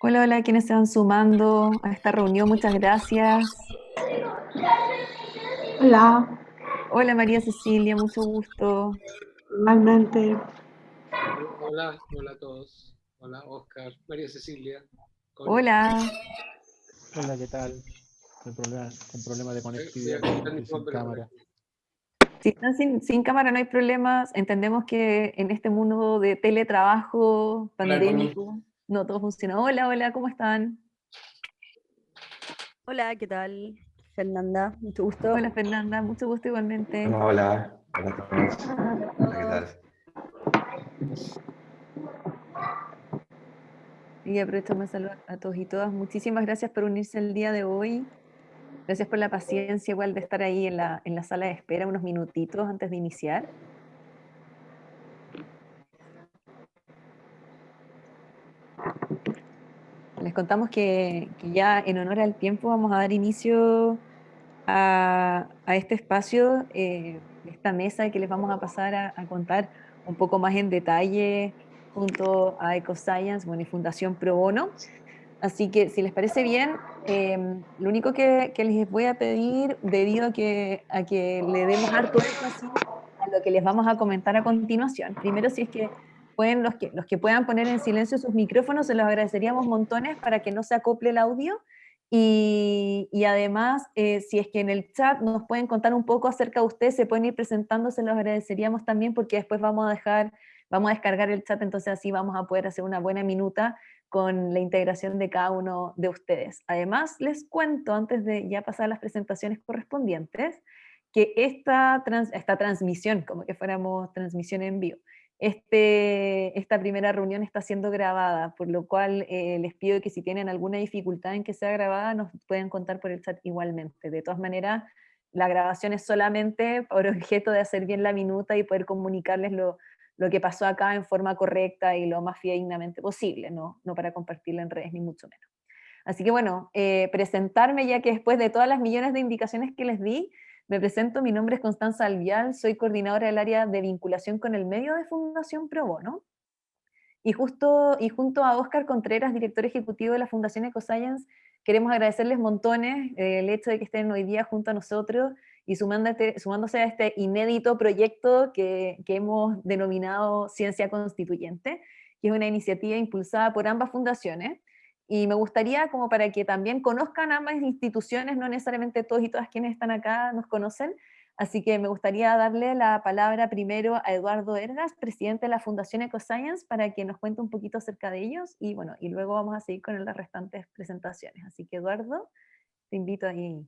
Hola, hola, quienes se van sumando a esta reunión, muchas gracias. Hola, Hola María Cecilia, mucho gusto. igualmente. Hola, hola a todos. Hola, Oscar, María Cecilia, Connie. Hola. Hola, ¿qué tal? Con problemas de Estoy conectividad, acá estoy sin animándole por cámara. aquí. Si están sin cámara no hay problemas. Entendemos que en este mundo de teletrabajo Hola, Connie. pandémico no todo funciona. Hola, hola, ¿cómo están? Hola, ¿qué tal? Fernanda, mucho gusto. Hola Fernanda, mucho gusto igualmente. Hola, hola, hola a todos. Hola a Hola, ¿qué todos. tal? Y aprovecho para saludar a todos y todas. Muchísimas gracias por unirse el día de hoy. Gracias por la paciencia igual de estar ahí en la sala de espera unos minutitos antes de iniciar. Les contamos que ya en honor al tiempo vamos a dar inicio a este espacio, esta mesa que les vamos a pasar a contar un poco más en detalle junto a EcoScience, bueno, y Fundación Pro Bono. Así que si les parece bien, lo único que les voy a pedir, debido a que le demos harto énfasis a lo que les vamos a comentar a continuación, primero si es que pueden, los que puedan poner en silencio sus micrófonos, se los agradeceríamos montones para que no se acople el audio. Y además, si es que en el chat nos pueden contar un poco acerca de ustedes, se pueden ir presentando, se los agradeceríamos también porque después vamos a descargar el chat, entonces así vamos a poder hacer una buena minuta con la integración de cada uno de ustedes. Además, les cuento, antes de ya pasar a las presentaciones correspondientes, que esta transmisión, como que fuéramos transmisión en vivo, esta primera reunión está siendo grabada, por lo cual les pido que si tienen alguna dificultad en que sea grabada, nos pueden contar por el chat igualmente. De todas maneras, la grabación es solamente por objeto de hacer bien la minuta y poder comunicarles lo que pasó acá en forma correcta y lo más fidedignamente posible, no para compartirlo en redes, ni mucho menos. Así que bueno, presentarme ya que después de todas las millones de indicaciones que les di, me presento, mi nombre es Constanza Alvial, soy coordinadora del área de vinculación con el medio de Fundación Pro Bono, y junto a Óscar Contreras, director ejecutivo de la Fundación EcoScience, queremos agradecerles montones el hecho de que estén hoy día junto a nosotros y sumándose a este inédito proyecto que hemos denominado Ciencia Constituyente, que es una iniciativa impulsada por ambas fundaciones. Y me gustaría, como para que también conozcan ambas instituciones, no necesariamente todos y todas quienes están acá nos conocen, así que me gustaría darle la palabra primero a Eduardo Ergas, presidente de la Fundación EcoScience, para que nos cuente un poquito acerca de ellos y bueno, y luego vamos a seguir con las restantes presentaciones. Así que Eduardo, te invito ahí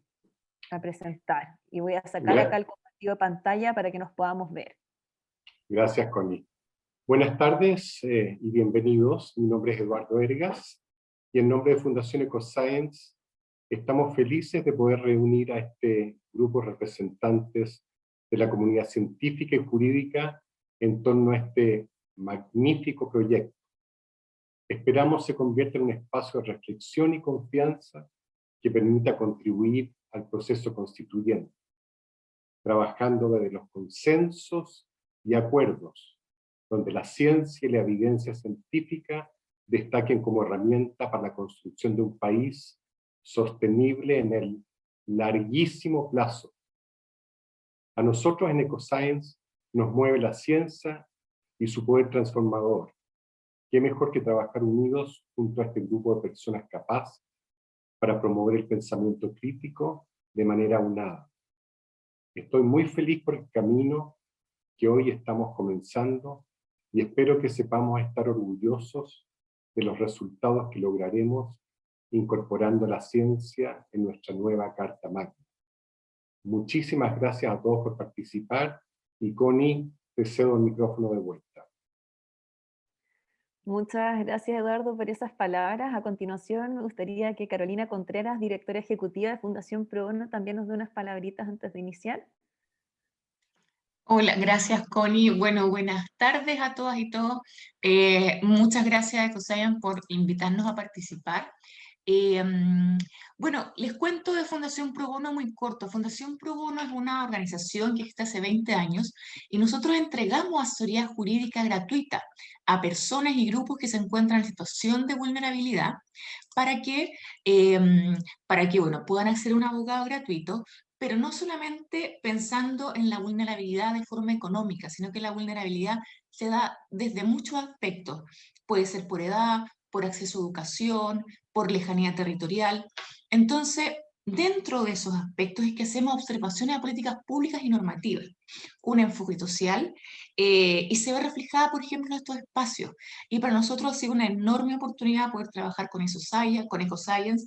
a presentar y voy a sacar acá Gra- el compartido de pantalla para que nos podamos ver. Gracias, Connie. Buenas tardes y bienvenidos. Mi nombre es Eduardo Ergas y en nombre de Fundación EcoScience estamos felices de poder reunir a este grupo de representantes de la comunidad científica y jurídica en torno a este magnífico proyecto. Esperamos se convierta en un espacio de reflexión y confianza que permita contribuir al proceso constituyente, trabajando desde los consensos y acuerdos, donde la ciencia y la evidencia científica destaquen como herramienta para la construcción de un país sostenible en el larguísimo plazo. A nosotros en EcoScience nos mueve la ciencia y su poder transformador. ¿Qué mejor que trabajar unidos junto a este grupo de personas capaces para promover el pensamiento crítico de manera unada? Estoy muy feliz por el camino que hoy estamos comenzando y espero que sepamos estar orgullosos de los resultados que lograremos incorporando la ciencia en nuestra nueva Carta Magna. Muchísimas gracias a todos por participar y Connie, te cedo el micrófono de vuelta. Muchas gracias Eduardo por esas palabras. A continuación me gustaría que Carolina Contreras, directora ejecutiva de Fundación Pro Bono, también nos dé unas palabritas antes de iniciar. Hola, gracias Connie. Bueno, buenas tardes a todas y todos. Muchas gracias a EcoScience por invitarnos a participar. Bueno, les cuento de Fundación Pro Bono muy corto. Fundación Pro Bono es una organización que existe hace 20 años y nosotros entregamos asesoría jurídica gratuita a personas y grupos que se encuentran en situación de vulnerabilidad para que, bueno, puedan acceder a un abogado gratuito, pero no solamente pensando en la vulnerabilidad de forma económica, sino que la vulnerabilidad se da desde muchos aspectos. Puede ser por edad, por acceso a educación, por lejanía territorial. Entonces, dentro de esos aspectos es que hacemos observaciones a políticas públicas y normativas, un enfoque social, y se ve reflejada, por ejemplo, en estos espacios. Y para nosotros ha sido una enorme oportunidad poder trabajar con Ecoscience,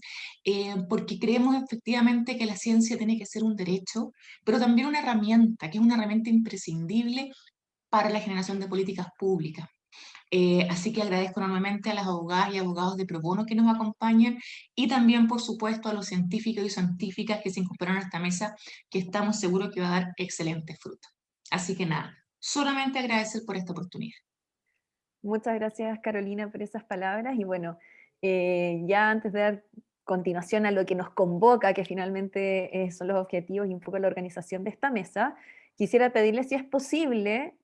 porque creemos efectivamente que la ciencia tiene que ser un derecho, pero también una herramienta, que es una herramienta imprescindible para la generación de políticas públicas. Así que agradezco enormemente a las abogadas y abogados de Pro Bono que nos acompañan y también, por supuesto, a los científicos y científicas que se incorporaron a esta mesa, que estamos seguros que va a dar excelentes frutos. Así que nada, solamente agradecer por esta oportunidad. Muchas gracias, Carolina, por esas palabras. Y bueno, ya antes de dar continuación a lo que nos convoca, que finalmente son los objetivos y un poco la organización de esta mesa, quisiera pedirle si es posible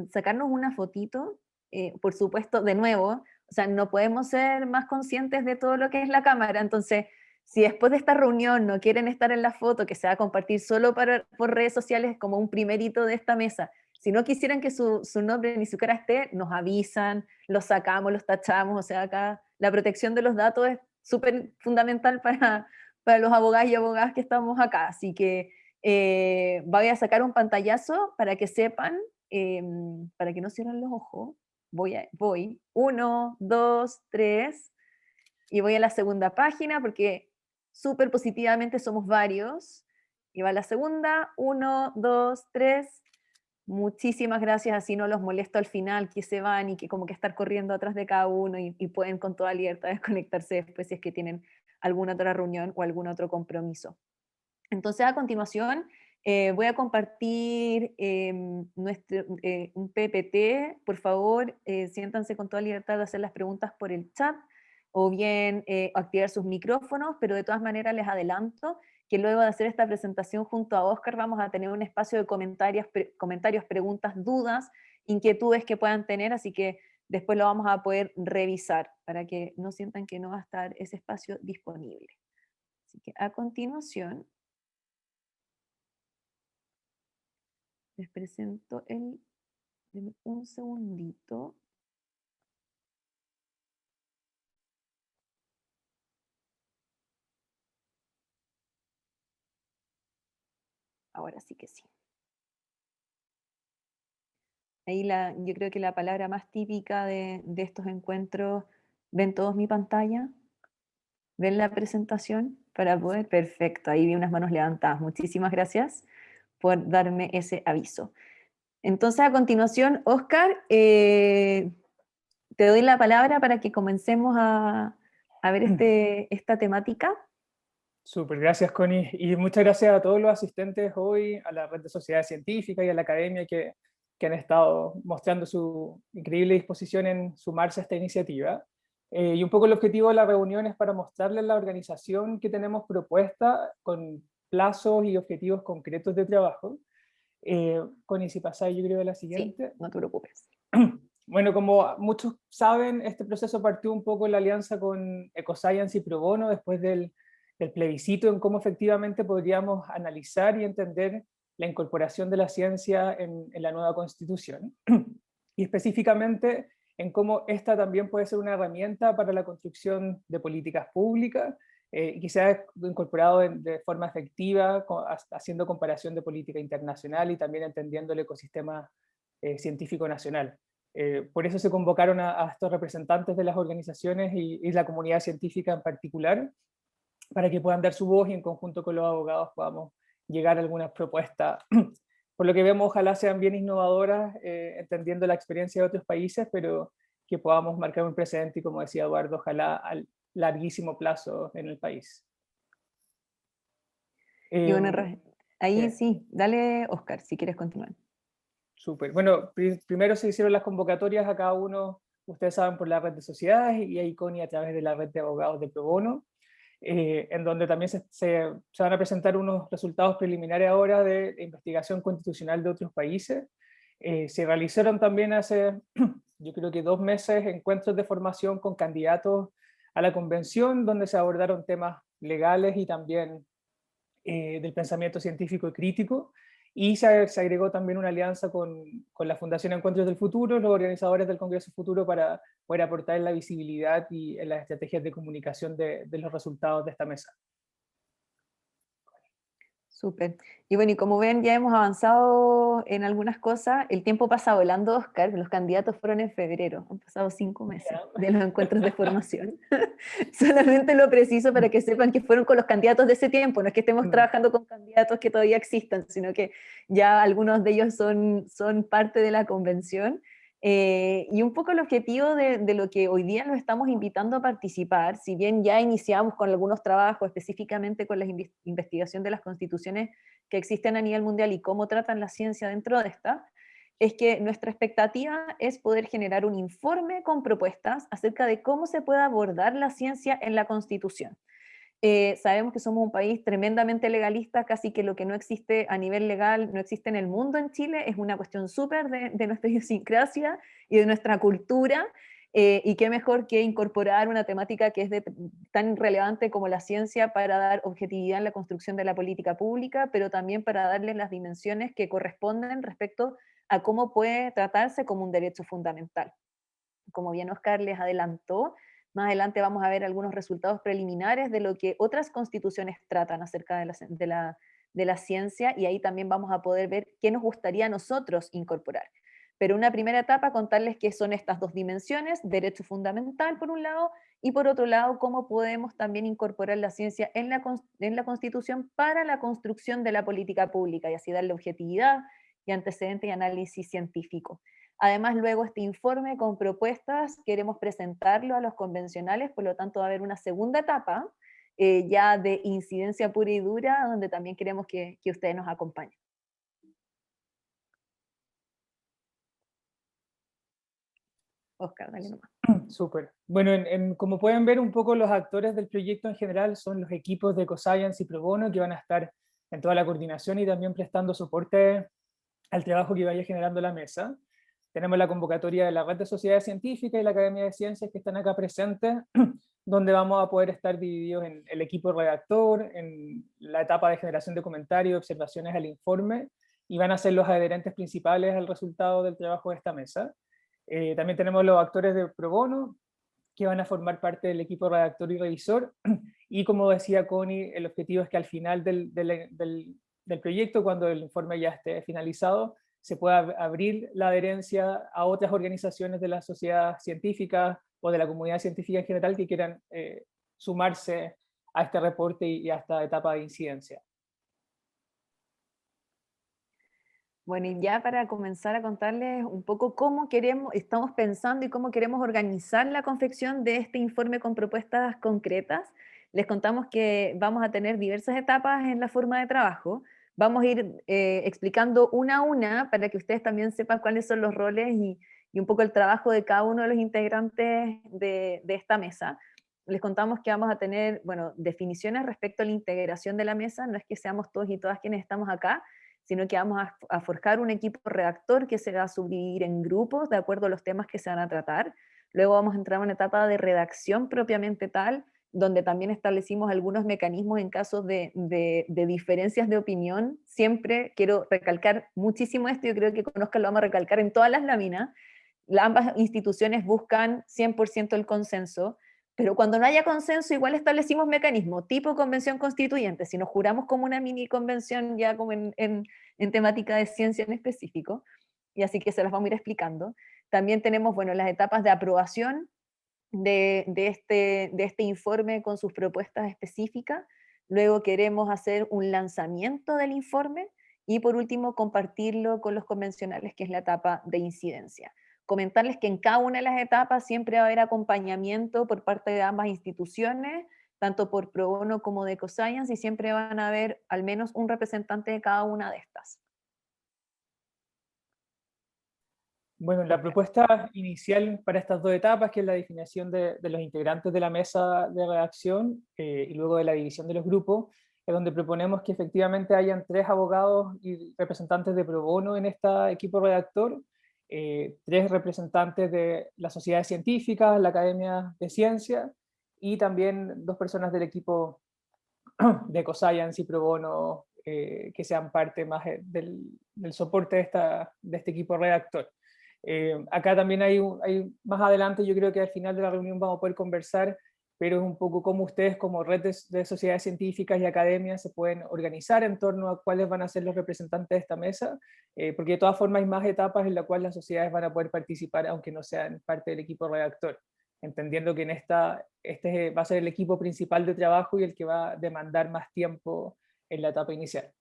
sacarnos una fotito, por supuesto, de nuevo, o sea, no podemos ser más conscientes de todo lo que es la cámara, entonces, si después de esta reunión no quieren estar en la foto, que se va a compartir solo por redes sociales como un primer hito de esta mesa, si no quisieran que su nombre ni su cara esté, nos avisan, los sacamos, los tachamos, o sea, acá la protección de los datos es súper fundamental para los abogados y abogadas que estamos acá, así que voy a sacar un pantallazo para que sepan, para que no cierren los ojos, voy, 1, 2, 3, y voy a la segunda página porque súper positivamente somos varios, y va a la segunda, 1, 2, 3, muchísimas gracias, así no los molesto al final, que se van y que como que estar corriendo atrás de cada uno y pueden con toda libertad desconectarse después si es que tienen alguna otra reunión o algún otro compromiso. Entonces, a continuación, voy a compartir un PPT. Por favor, siéntanse con toda libertad de hacer las preguntas por el chat o bien activar sus micrófonos, pero de todas maneras les adelanto que luego de hacer esta presentación junto a Oscar vamos a tener un espacio de comentarios, preguntas, dudas, inquietudes que puedan tener, así que después lo vamos a poder revisar para que no sientan que no va a estar ese espacio disponible. Así que a continuación les presento denme un segundito. Ahora sí que sí. Ahí yo creo que la palabra más típica de estos encuentros, ¿ven todos mi pantalla? ¿Ven la presentación? Para poder, perfecto, ahí vi unas manos levantadas. Muchísimas gracias por darme ese aviso. Entonces, a continuación, Oscar, te doy la palabra para que comencemos a ver esta temática. Súper, gracias Connie. Y muchas gracias a todos los asistentes hoy, a la Red de Sociedades Científicas y a la Academia que han estado mostrando su increíble disposición en sumarse a esta iniciativa. Y un poco el objetivo de la reunión es para mostrarles la organización que tenemos propuesta con plazos y objetivos concretos de trabajo. Connie, si pasáis yo creo a la siguiente. Sí, no te preocupes. Bueno, como muchos saben, este proceso partió un poco en la alianza con Ecoscience y Pro Bono después del plebiscito en cómo efectivamente podríamos analizar y entender la incorporación de la ciencia en la nueva Constitución, y específicamente en cómo esta también puede ser una herramienta para la construcción de políticas públicas, y que se ha incorporado de forma efectiva, haciendo comparación de política internacional y también entendiendo el ecosistema científico nacional. Por eso se convocaron a estos representantes de las organizaciones y la comunidad científica en particular, para que puedan dar su voz y en conjunto con los abogados podamos llegar a algunas propuestas. Por lo que vemos, ojalá sean bien innovadoras, entendiendo la experiencia de otros países, pero que podamos marcar un precedente y, como decía Eduardo, ojalá al larguísimo plazo en el país. Y bueno, ahí bien. sí, dale Oscar, si quieres continuar. Súper. Bueno, primero se hicieron las convocatorias a cada uno ustedes saben, por la red de sociedades y ICONI a través de la red de abogados de pro bono, en donde también se van a presentar unos resultados preliminares ahora de investigación constitucional de otros países. Se realizaron también hace, yo creo que 2 meses, encuentros de formación con candidatos a la convención, donde se abordaron temas legales y también del pensamiento científico y crítico, y se agregó también una alianza con la Fundación Encuentros del Futuro, los organizadores del Congreso Futuro, para poder aportar en la visibilidad y en las estrategias de comunicación de los resultados de esta mesa. Súper. Y bueno, y como ven, ya hemos avanzado en algunas cosas. El tiempo pasa volando, Oscar. Los candidatos fueron en febrero. Han pasado 5 meses de los encuentros de formación. Solamente lo preciso para que sepan que fueron con los candidatos de ese tiempo. No es que estemos trabajando con candidatos que todavía existan, sino que ya algunos de ellos son parte de la convención. Y un poco el objetivo de lo que hoy día los estamos invitando a participar, si bien ya iniciamos con algunos trabajos específicamente con la investigación de las constituciones que existen a nivel mundial y cómo tratan la ciencia dentro de esta, es que nuestra expectativa es poder generar un informe con propuestas acerca de cómo se puede abordar la ciencia en la Constitución. Sabemos que somos un país tremendamente legalista, casi que lo que no existe a nivel legal no existe en el mundo en Chile, es una cuestión súper de nuestra idiosincrasia y de nuestra cultura, y qué mejor que incorporar una temática que es tan relevante como la ciencia para dar objetividad en la construcción de la política pública, pero también para darles las dimensiones que corresponden respecto a cómo puede tratarse como un derecho fundamental. Como bien Oscar les adelantó, más adelante vamos a ver algunos resultados preliminares de lo que otras constituciones tratan acerca de la ciencia, y ahí también vamos a poder ver qué nos gustaría a nosotros incorporar. Pero una primera etapa, contarles qué son estas 2 dimensiones, derecho fundamental por un lado, y por otro lado, cómo podemos también incorporar la ciencia en la Constitución para la construcción de la política pública, y así darle objetividad y antecedente y análisis científico. Además, luego este informe con propuestas queremos presentarlo a los convencionales, por lo tanto va a haber una segunda etapa ya de incidencia pura y dura, donde también queremos que ustedes nos acompañen. Oscar, dale nomás. Súper. Bueno, como pueden ver, un poco los actores del proyecto en general son los equipos de EcoScience y Pro Bono, que van a estar en toda la coordinación y también prestando soporte al trabajo que vaya generando la mesa. Tenemos la convocatoria de la Red de Sociedades Científicas y la Academia de Ciencias que están acá presentes, donde vamos a poder estar divididos en el equipo redactor, en la etapa de generación de comentarios, observaciones al informe, y van a ser los adherentes principales al resultado del trabajo de esta mesa. También tenemos los actores de Pro Bono, que van a formar parte del equipo redactor y revisor, y como decía Connie, el objetivo es que al final del proyecto, cuando el informe ya esté finalizado, se pueda abrir la adherencia a otras organizaciones de la sociedad científica o de la comunidad científica en general que quieran sumarse a este reporte y a esta etapa de incidencia. Bueno, y ya para comenzar a contarles un poco cómo estamos pensando y cómo queremos organizar la confección de este informe con propuestas concretas, les contamos que vamos a tener diversas etapas en la forma de trabajo. Vamos a ir explicando una a una para que ustedes también sepan cuáles son los roles y un poco el trabajo de cada uno de los integrantes de esta mesa. Les contamos que vamos a tener, bueno, definiciones respecto a la integración de la mesa, no es que seamos todos y todas quienes estamos acá, sino que vamos a forjar un equipo redactor que se va a subdividir en grupos de acuerdo a los temas que se van a tratar. Luego vamos a entrar a una etapa de redacción propiamente tal, donde también establecimos algunos mecanismos en casos de diferencias de opinión. Siempre quiero recalcar muchísimo esto, yo creo que con Oscar lo vamos a recalcar en todas las láminas. Ambas instituciones buscan 100% el consenso, pero cuando no haya consenso, igual establecimos mecanismos, tipo convención constituyente. Si nos juramos como una mini convención, ya como en temática de ciencia en específico, y así que se las vamos a ir explicando. También tenemos, bueno, las etapas de aprobación de este informe con sus propuestas específicas. Luego queremos hacer un lanzamiento del informe, y por último compartirlo con los convencionales, que es la etapa de incidencia. Comentarles que en cada una de las etapas siempre va a haber acompañamiento por parte de ambas instituciones, tanto por Pro Bono como de EcoScience, y siempre van a haber al menos un representante de cada una de estas. Bueno, la propuesta inicial para estas dos etapas, que es la definición de los integrantes de la mesa de redacción y luego de la división de los grupos, es donde proponemos que efectivamente hayan 3 abogados y representantes de pro bono en este equipo redactor, 3 representantes de las sociedades científicas, la Academia de Ciencia, y también 2 personas del equipo de EcoScience y pro bono que sean parte más del soporte de este equipo redactor. Acá también hay más adelante, yo creo que al final de la reunión vamos a poder conversar, pero es un poco cómo ustedes como red de sociedades científicas y academias se pueden organizar en torno a cuáles van a ser los representantes de esta mesa, porque de todas formas hay más etapas en las cuales las sociedades van a poder participar aunque no sean parte del equipo redactor, entendiendo que en este va a ser el equipo principal de trabajo y el que va a demandar más tiempo en la etapa inicial.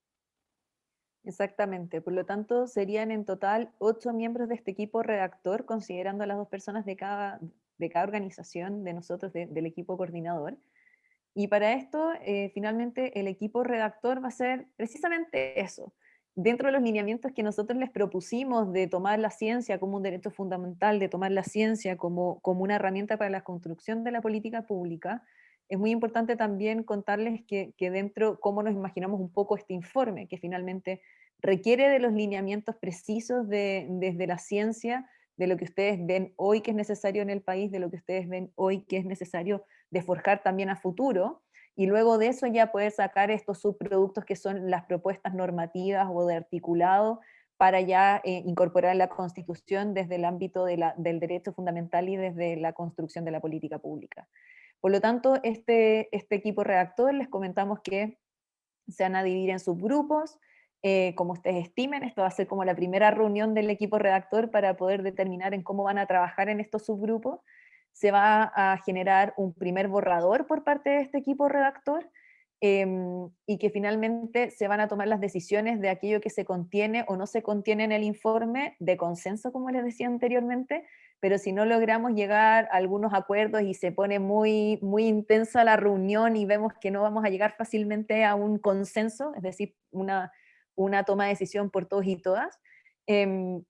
Exactamente, por lo tanto serían en total 8 miembros de este equipo redactor, considerando a las 2 personas de cada organización de nosotros, del equipo coordinador. Y para esto, finalmente, el equipo redactor va a ser precisamente eso. Dentro de los lineamientos que nosotros les propusimos de tomar la ciencia como un derecho fundamental, de tomar la ciencia como una herramienta para la construcción de la política pública, es muy importante también contarles que dentro, cómo nos imaginamos un poco este informe, que finalmente requiere de los lineamientos precisos desde la ciencia, de lo que ustedes ven hoy que es necesario en el país, de lo que ustedes ven hoy que es necesario de forjar también a futuro, y luego de eso ya poder sacar estos subproductos que son las propuestas normativas o de articulado para ya incorporar en la Constitución desde el ámbito del derecho fundamental y desde la construcción de la política pública. Por lo tanto, este equipo redactor les comentamos que se van a dividir en subgrupos, como ustedes estimen. Esto va a ser como la primera reunión del equipo redactor para poder determinar en cómo van a trabajar en estos subgrupos. Se va a generar un primer borrador por parte de este equipo redactor, y que finalmente se van a tomar las decisiones de aquello que se contiene o no se contiene en el informe, de consenso, como les decía anteriormente, pero si no logramos llegar a algunos acuerdos y se pone muy, muy intensa la reunión y vemos que no vamos a llegar fácilmente a un consenso, es decir, una toma de decisión por todos y todas,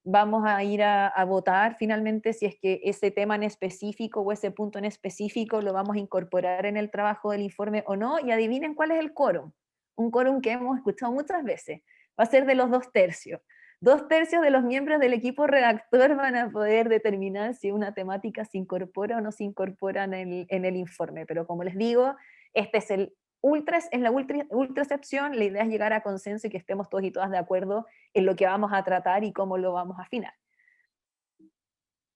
vamos a ir a votar finalmente si es que ese tema en específico o ese punto en específico lo vamos a incorporar en el trabajo del informe o no, y adivinen cuál es el quórum. Un quórum que hemos escuchado muchas veces, va a ser de los 2/3. 2/3 de los miembros del equipo redactor van a poder determinar si una temática se incorpora o no se incorpora en el informe, pero como les digo, este es la ultra excepción. La idea es llegar a consenso y que estemos todos y todas de acuerdo en lo que vamos a tratar y cómo lo vamos a afinar.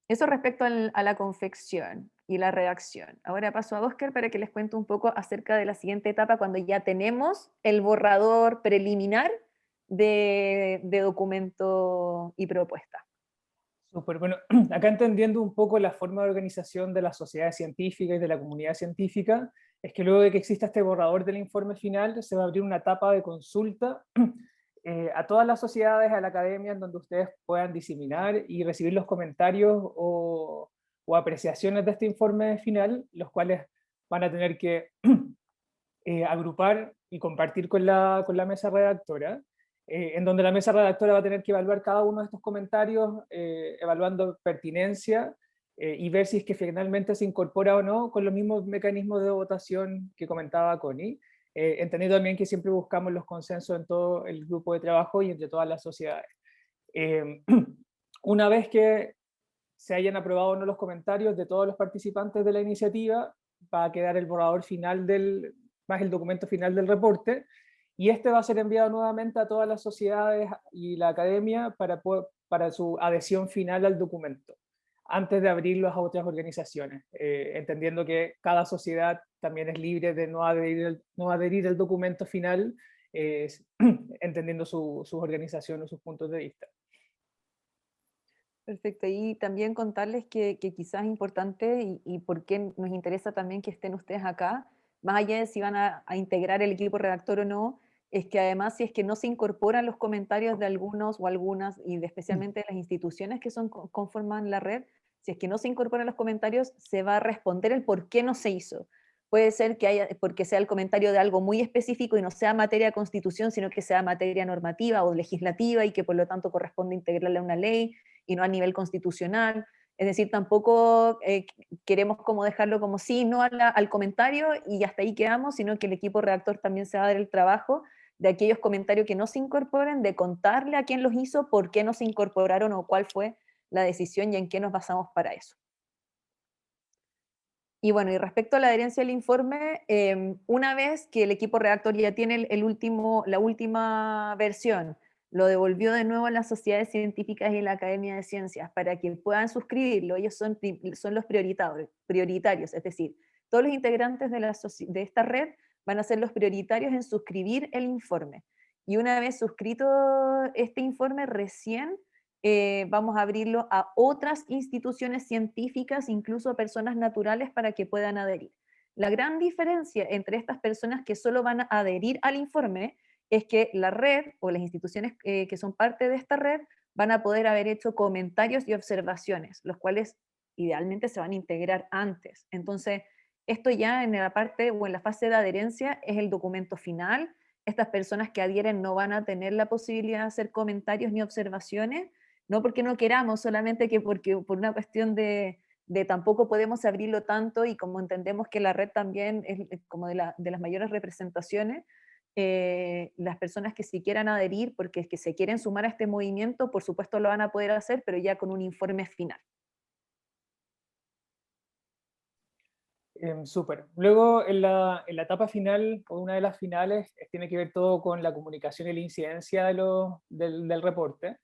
Eso respecto a la confección y la redacción. Ahora paso a Óscar para que les cuente un poco acerca de la siguiente etapa, cuando ya tenemos el borrador preliminar de documento y propuesta. Súper, bueno, acá entendiendo un poco la forma de organización de las sociedades científicas y de la comunidad científica, es que luego de que exista este borrador del informe final, se va a abrir una etapa de consulta a todas las sociedades, a la academia, en donde ustedes puedan diseminar y recibir los comentarios o apreciaciones de este informe final, los cuales van a tener que agrupar y compartir con la mesa redactora, en donde la mesa redactora va a tener que evaluar cada uno de estos comentarios, evaluando pertinencia, y ver si es que finalmente se incorpora o no con los mismos mecanismos de votación que comentaba Connie, entendiendo también que siempre buscamos los consensos en todo el grupo de trabajo y entre todas las sociedades. Una vez que se hayan aprobado o no los comentarios de todos los participantes de la iniciativa, va a quedar el borrador final más el documento final del reporte, y este va a ser enviado nuevamente a todas las sociedades y la academia para su adhesión final al documento, antes de abrirlo a otras organizaciones, entendiendo que cada sociedad también es libre de no adherir al documento final, entendiendo sus organizaciones o sus puntos de vista. Perfecto, y también contarles que quizás es importante y por qué nos interesa también que estén ustedes acá, más allá de si van a integrar el equipo redactor o no, es que además si es que no se incorporan los comentarios de algunos o algunas, y especialmente de las instituciones que conforman la red, si es que no se incorporan los comentarios, se va a responder el por qué no se hizo. Puede ser porque sea el comentario de algo muy específico y no sea materia de constitución, sino que sea materia normativa o legislativa y que por lo tanto corresponde integrarle a una ley, y no a nivel constitucional. Es decir, tampoco queremos como dejarlo como sí, no al comentario y hasta ahí quedamos, sino que el equipo redactor también se va a dar el trabajo de aquellos comentarios que no se incorporen, de contarle a quién los hizo, por qué no se incorporaron o cuál fue la decisión y en qué nos basamos para eso. Y bueno, y respecto a la adherencia al informe, una vez que el equipo redactor ya tiene la última versión, lo devolvió de nuevo a las sociedades científicas y la Academia de Ciencias para que puedan suscribirlo. Ellos son los prioritarios, es decir, todos los integrantes de esta red van a ser los prioritarios en suscribir el informe. Y una vez suscrito este informe, recién vamos a abrirlo a otras instituciones científicas, incluso a personas naturales, para que puedan adherir. La gran diferencia entre estas personas que solo van a adherir al informe es que la red o las instituciones que son parte de esta red van a poder haber hecho comentarios y observaciones, los cuales idealmente se van a integrar antes. Entonces, esto ya en la parte o en la fase de adherencia es el documento final. Estas personas que adhieren no van a tener la posibilidad de hacer comentarios ni observaciones, no porque no queramos, solamente que porque por una cuestión de tampoco podemos abrirlo tanto, y como entendemos que la red también es como de las mayores representaciones, las personas que si quieran adherir, porque es que se quieren sumar a este movimiento, por supuesto lo van a poder hacer, pero ya con un informe final. Súper. Luego, en la etapa final, o una de las finales, tiene que ver todo con la comunicación y la incidencia del reporte,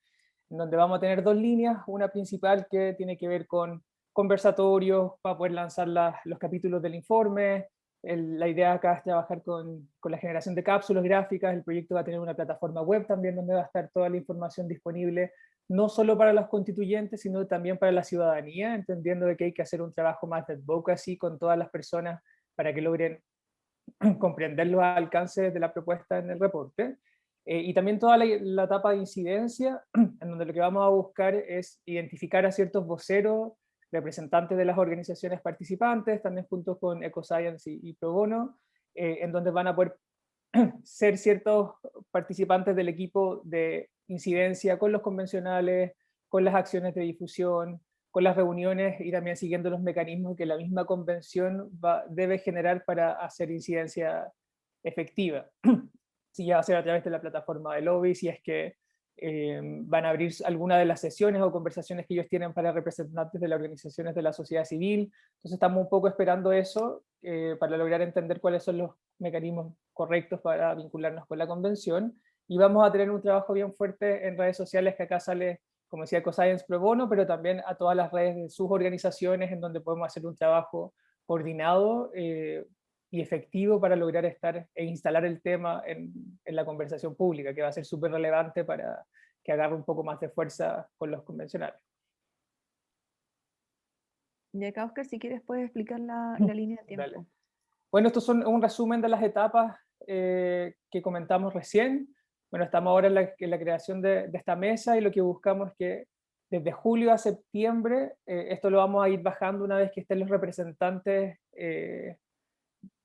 en donde vamos a tener dos líneas, una principal que tiene que ver con conversatorios para poder lanzar los capítulos del informe. La idea acá es trabajar con la generación de cápsulas gráficas. El proyecto va a tener una plataforma web también donde va a estar toda la información disponible, no solo para los constituyentes, sino también para la ciudadanía, entendiendo de que hay que hacer un trabajo más de advocacy con todas las personas para que logren comprender los alcances de la propuesta en el reporte. Y también toda la etapa de incidencia, en donde lo que vamos a buscar es identificar a ciertos voceros, representantes de las organizaciones participantes, también juntos con EcoScience y Pro Bono, en donde van a poder ser ciertos participantes del equipo de incidencia con los convencionales, con las acciones de difusión, con las reuniones y también siguiendo los mecanismos que la misma convención debe generar para hacer incidencia efectiva. Si ya va a ser a través de la plataforma de lobby, si es que van a abrir alguna de las sesiones o conversaciones que ellos tienen para representantes de las organizaciones de la sociedad civil. Entonces estamos un poco esperando eso para lograr entender cuáles son los mecanismos correctos para vincularnos con la convención, y vamos a tener un trabajo bien fuerte en redes sociales, que acá sale, como decía, EcoScience Pro Bono, pero también a todas las redes de sus organizaciones, en donde podemos hacer un trabajo coordinado y efectivo para lograr estar e instalar el tema en la conversación pública, que va a ser súper relevante para que agarre un poco más de fuerza con los convencionales. Y acá, Oscar, si quieres puedes explicar la línea de tiempo. Dale. Bueno, estos son un resumen de las etapas que comentamos recién. Bueno, estamos ahora en la creación de esta mesa, y lo que buscamos es que desde julio a septiembre, esto lo vamos a ir bajando una vez que estén los representantes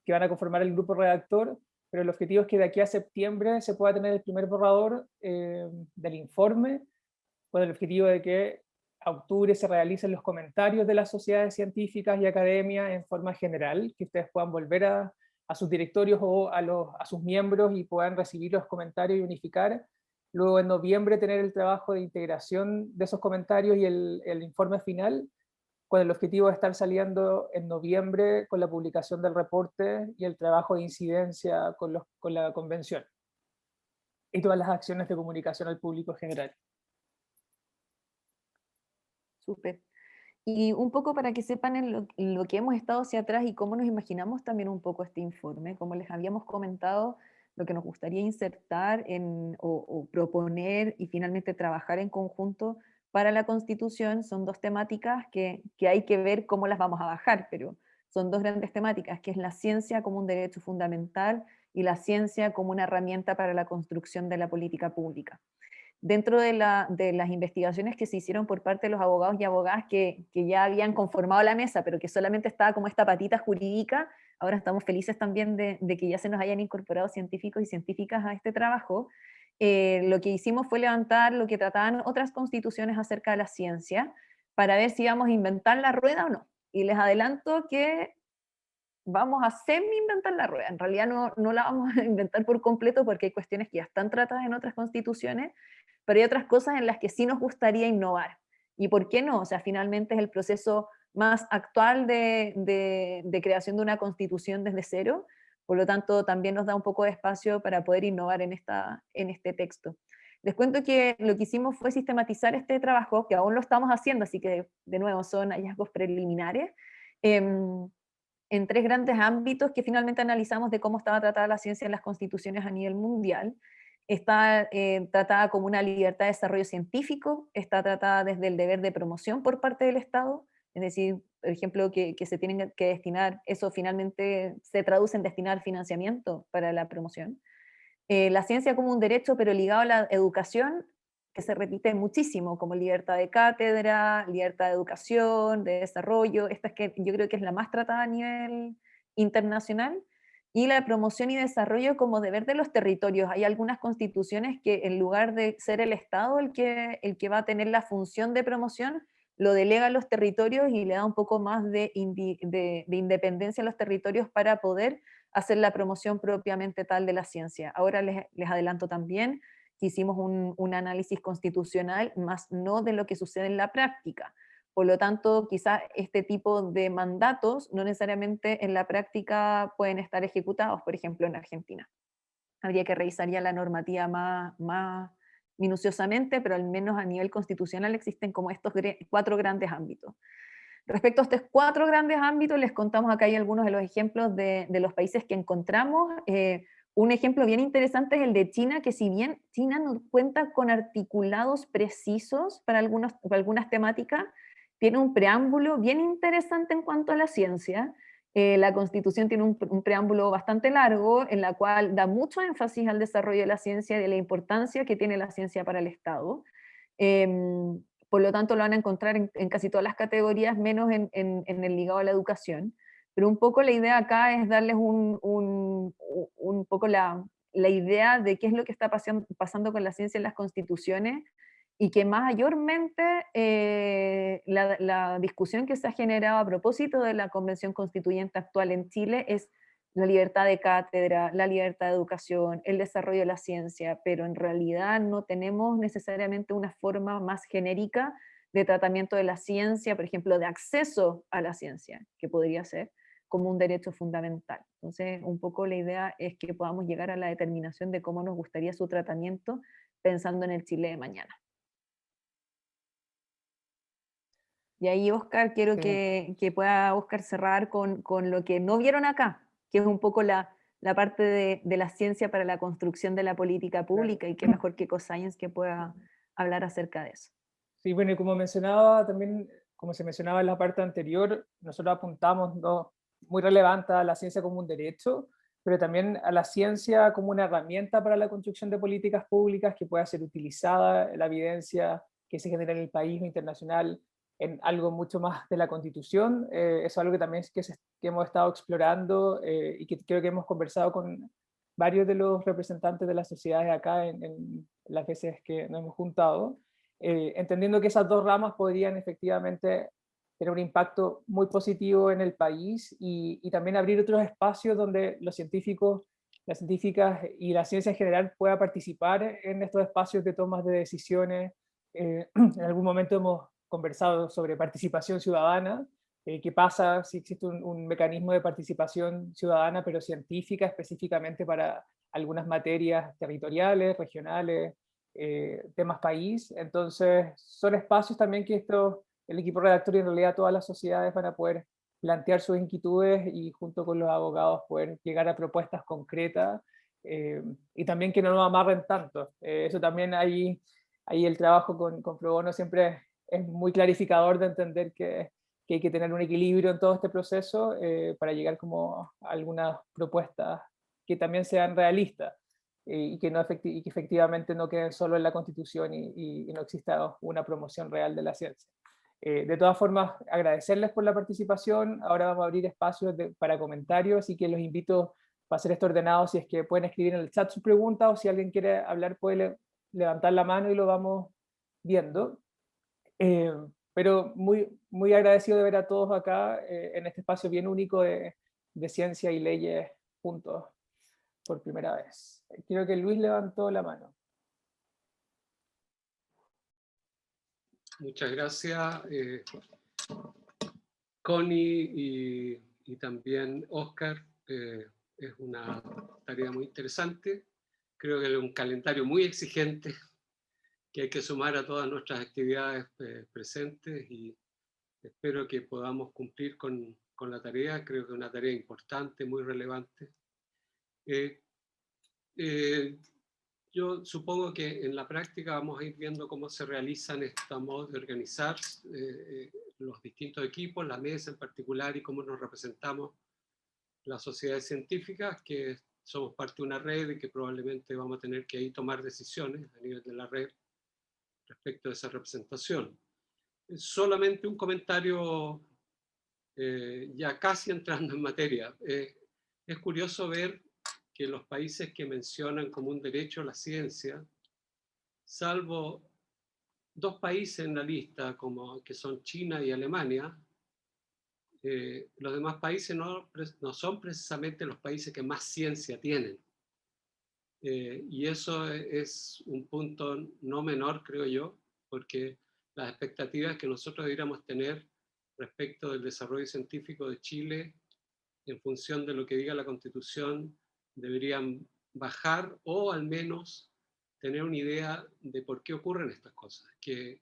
que van a conformar el grupo redactor, pero el objetivo es que de aquí a septiembre se pueda tener el primer borrador del informe, con el objetivo de que a octubre se realicen los comentarios de las sociedades científicas y academia en forma general, que ustedes puedan volver a sus directorios o a sus miembros y puedan recibir los comentarios y unificar. Luego en noviembre tener el trabajo de integración de esos comentarios y el informe final, con el objetivo de estar saliendo en noviembre con la publicación del reporte y el trabajo de incidencia con la convención y todas las acciones de comunicación al público en general. Súper. Y un poco para que sepan en lo que hemos estado hacia atrás y cómo nos imaginamos también un poco este informe, como les habíamos comentado, lo que nos gustaría insertar o proponer y finalmente trabajar en conjunto para la Constitución son dos temáticas que hay que ver cómo las vamos a bajar, pero son dos grandes temáticas, que es la ciencia como un derecho fundamental y la ciencia como una herramienta para la construcción de la política pública. Dentro de las investigaciones que se hicieron por parte de los abogados y abogadas que ya habían conformado la mesa, pero que solamente estaba como esta patita jurídica, ahora estamos felices también de que ya se nos hayan incorporado científicos y científicas a este trabajo. lo que hicimos fue levantar lo que trataban otras constituciones acerca de la ciencia, para ver si íbamos a inventar la rueda o no. Y les adelanto que vamos a semi-inventar la rueda. En realidad no la vamos a inventar por completo, porque hay cuestiones que ya están tratadas en otras constituciones, pero hay otras cosas en las que sí nos gustaría innovar. ¿Y por qué no? O sea, finalmente es el proceso más actual de creación de una constitución desde cero, por lo tanto también nos da un poco de espacio para poder innovar en este texto. Les cuento que lo que hicimos fue sistematizar este trabajo, que aún lo estamos haciendo, así que de nuevo son hallazgos preliminares, en 3 grandes ámbitos que finalmente analizamos de cómo estaba tratada la ciencia en las constituciones a nivel mundial. Está tratada como una libertad de desarrollo científico, está tratada desde el deber de promoción por parte del Estado, es decir, por ejemplo, que se tienen que destinar, eso finalmente se traduce en destinar financiamiento para la promoción. La ciencia como un derecho, pero ligado a la educación, que se repite muchísimo, como libertad de cátedra, libertad de educación, de desarrollo, esta es que yo creo que es la más tratada a nivel internacional, y la promoción y desarrollo como deber de los territorios. Hay algunas constituciones que en lugar de ser el Estado el que va a tener la función de promoción, lo delega a los territorios y le da un poco más de independencia a los territorios para poder hacer la promoción propiamente tal de la ciencia. Ahora les adelanto también que hicimos un análisis constitucional, más no de lo que sucede en la práctica. Por lo tanto, quizás este tipo de mandatos no necesariamente en la práctica pueden estar ejecutados, por ejemplo, en Argentina. Habría que revisar ya la normativa más minuciosamente, pero al menos a nivel constitucional existen como estos 4 grandes ámbitos. Respecto a estos 4 grandes ámbitos, les contamos acá hay algunos de los ejemplos de los países que encontramos. Un ejemplo bien interesante es el de China, que si bien China no cuenta con articulados precisos para algunas temáticas, tiene un preámbulo bien interesante en cuanto a la ciencia. La Constitución tiene un preámbulo bastante largo, en la cual da mucho énfasis al desarrollo de la ciencia y de la importancia que tiene la ciencia para el Estado. Por lo tanto lo van a encontrar en casi todas las categorías, menos en el ligado a la educación. Pero un poco la idea acá es darles un poco la idea de qué es lo que está pasando con la ciencia en las constituciones, y que mayormente la discusión que se ha generado a propósito de la Convención Constituyente actual en Chile es la libertad de cátedra, la libertad de educación, el desarrollo de la ciencia, pero en realidad no tenemos necesariamente una forma más genérica de tratamiento de la ciencia, por ejemplo, de acceso a la ciencia, que podría ser como un derecho fundamental. Entonces, un poco la idea es que podamos llegar a la determinación de cómo nos gustaría su tratamiento pensando en el Chile de mañana. Y ahí, Oscar, quiero que pueda Oscar cerrar con lo que no vieron acá, que es un poco la parte de la ciencia para la construcción de la política pública, y qué mejor que EcoScience que pueda hablar acerca de eso. Sí, bueno, y como mencionaba también, como se mencionaba en la parte anterior, nosotros apuntamos muy relevante a la ciencia como un derecho, pero también a la ciencia como una herramienta para la construcción de políticas públicas que pueda ser utilizada, la evidencia que se genera en el país o internacional, en algo mucho más de la Constitución. Es algo que también que hemos estado explorando y que creo que hemos conversado con varios de los representantes de las sociedades acá en las veces que nos hemos juntado, entendiendo que esas 2 ramas podrían efectivamente tener un impacto muy positivo en el país y también abrir otros espacios donde los científicos, las científicas y la ciencia en general pueda participar en estos espacios de tomas de decisiones. En algún momento hemos conversado sobre participación ciudadana, qué pasa si existe un mecanismo de participación ciudadana, pero científica específicamente para algunas materias territoriales, regionales, temas país. Entonces son espacios también que el equipo redactor y en realidad todas las sociedades van a poder plantear sus inquietudes y junto con los abogados poder llegar a propuestas concretas, y también que no nos amarren tanto. Eso también ahí el trabajo con Pro Bono siempre es muy clarificador de entender que hay que tener un equilibrio en todo este proceso para llegar como a algunas propuestas que también sean realistas y que efectivamente no queden solo en la Constitución y no exista una promoción real de la ciencia. De todas formas, agradecerles por la participación. Ahora vamos a abrir espacios para comentarios, así que los invito para hacer esto ordenado, si es que pueden escribir en el chat su pregunta, o si alguien quiere hablar puede levantar la mano y lo vamos viendo. Pero muy agradecido de ver a todos acá en este espacio bien único de ciencia y leyes juntos por primera vez. Creo que Luis levantó la mano. Muchas gracias, Connie y también Oscar. Es una tarea muy interesante. Creo que es un calendario muy exigente que hay que sumar a todas nuestras actividades presentes, y espero que podamos cumplir con la tarea. Creo que es una tarea importante, muy relevante. Yo supongo que en la práctica vamos a ir viendo cómo se realizan estos modos de organizar los distintos equipos, la mesa en particular, y cómo nos representamos las sociedades científicas, que somos parte de una red y que probablemente vamos a tener que ahí tomar decisiones a nivel de la red respecto a esa representación. Solamente un comentario, ya casi entrando en materia. Es curioso ver que los países que mencionan como un derecho a la ciencia, salvo 2 países en la lista, que son China y Alemania, los demás países no son precisamente los países que más ciencia tienen. Y eso es un punto no menor, creo yo, porque las expectativas que nosotros deberíamos tener respecto del desarrollo científico de Chile, en función de lo que diga la Constitución, deberían bajar, o al menos tener una idea de por qué ocurren estas cosas, qué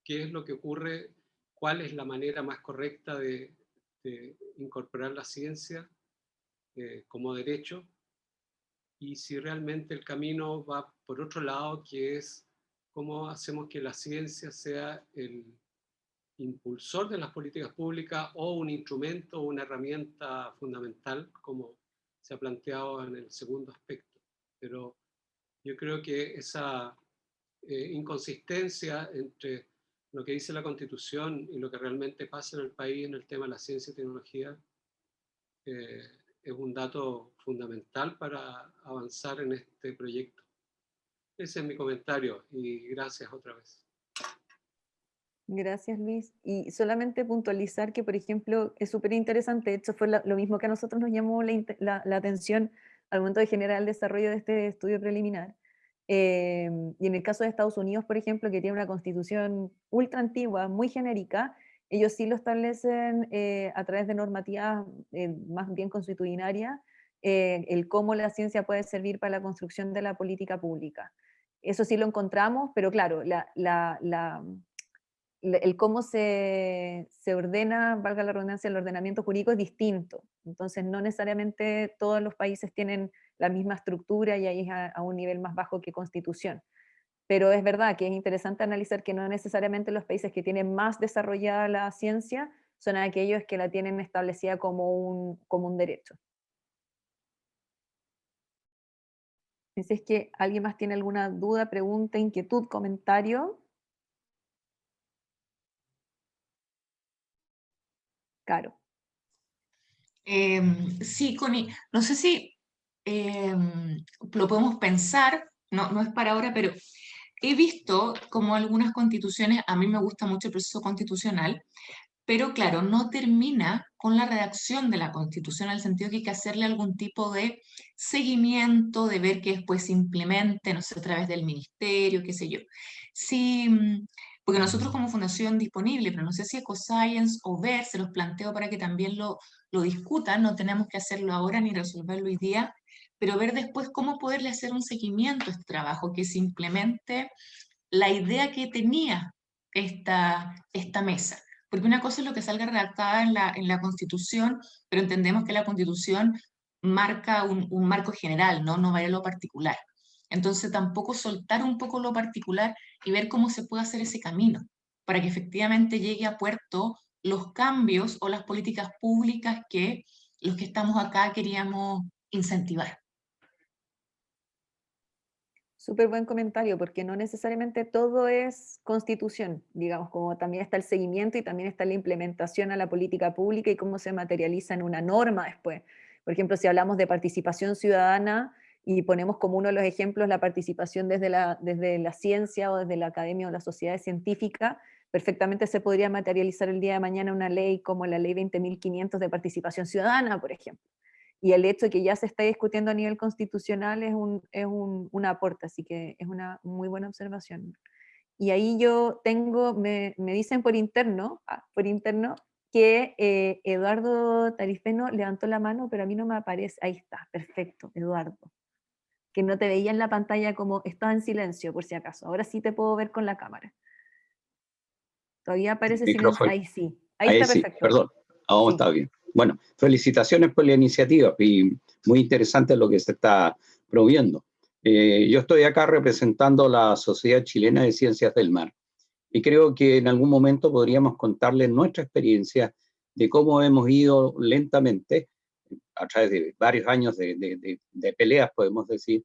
es lo que ocurre, cuál es la manera más correcta de incorporar la ciencia como derecho, y si realmente el camino va por otro lado, que es cómo hacemos que la ciencia sea el impulsor de las políticas públicas, o un instrumento o una herramienta fundamental, como se ha planteado en el segundo aspecto. Pero yo creo que esa inconsistencia entre lo que dice la Constitución y lo que realmente pasa en el país en el tema de la ciencia y tecnología es un dato fundamental para avanzar en este proyecto. Ese es mi comentario, y gracias otra vez. Gracias, Luis. Y solamente puntualizar que, por ejemplo, es súper interesante, de hecho fue lo mismo que a nosotros nos llamó la atención al momento de generar el desarrollo de este estudio preliminar. Y en el caso de Estados Unidos, por ejemplo, que tiene una constitución ultra antigua, muy genérica, ellos sí lo establecen a través de normativas más bien constitucionarias, el cómo la ciencia puede servir para la construcción de la política pública. Eso sí lo encontramos, pero claro, el cómo se ordena, valga la redundancia, el ordenamiento jurídico es distinto. Entonces, no necesariamente todos los países tienen la misma estructura, y ahí es a un nivel más bajo que constitución. Pero es verdad que es interesante analizar que no necesariamente los países que tienen más desarrollada la ciencia son aquellos que la tienen establecida como un derecho. Si es que alguien más tiene alguna duda, pregunta, inquietud, comentario. Caro. Sí, Connie, no sé si lo podemos pensar, no es para ahora, pero he visto como algunas constituciones, a mí me gusta mucho el proceso constitucional, pero claro, no termina con la redacción de la Constitución, en el sentido que hay que hacerle algún tipo de seguimiento, de ver que después se implemente, no sé, a través del ministerio, qué sé yo. Sí, porque nosotros como Fundación Disponible, pero no sé si EcoScience o VER, se los planteo para que también lo discutan, no tenemos que hacerlo ahora ni resolverlo hoy día, pero ver después cómo poderle hacer un seguimiento a este trabajo, que se implemente la idea que tenía esta mesa. Porque una cosa es lo que salga redactada en la Constitución, pero entendemos que la Constitución marca un marco general, ¿no? No vaya a lo particular. Entonces tampoco soltar un poco lo particular y ver cómo se puede hacer ese camino para que efectivamente llegue a puerto los cambios o las políticas públicas que los que estamos acá queríamos incentivar. Súper buen comentario, porque no necesariamente todo es constitución, digamos, como también está el seguimiento y también está la implementación a la política pública y cómo se materializa en una norma después. Por ejemplo, si hablamos de participación ciudadana y ponemos como uno de los ejemplos la participación desde la ciencia o desde la academia o la sociedad científica, perfectamente se podría materializar el día de mañana una ley como la ley 20.500 de participación ciudadana, por ejemplo. Y el hecho de que ya se está discutiendo a nivel constitucional es un aporte, así que es una muy buena observación. Y ahí yo tengo, me dicen por interno que Eduardo Tarifeno levantó la mano, pero a mí no me aparece. Ahí está, perfecto, Eduardo. Que no te veía en la pantalla como estaba en silencio, por si acaso. Ahora sí te puedo ver con la cámara. Todavía aparece silencio. Micrófono. Ahí sí. Ahí Ahí está sí, perfecto. perdón. Ahora Sí. está bien. Bueno, felicitaciones por la iniciativa y muy interesante lo que se está promoviendo. Yo estoy acá representando la Sociedad Chilena de Ciencias del Mar y creo que en algún momento podríamos contarles nuestra experiencia de cómo hemos ido lentamente, a través de varios años de peleas, podemos decir,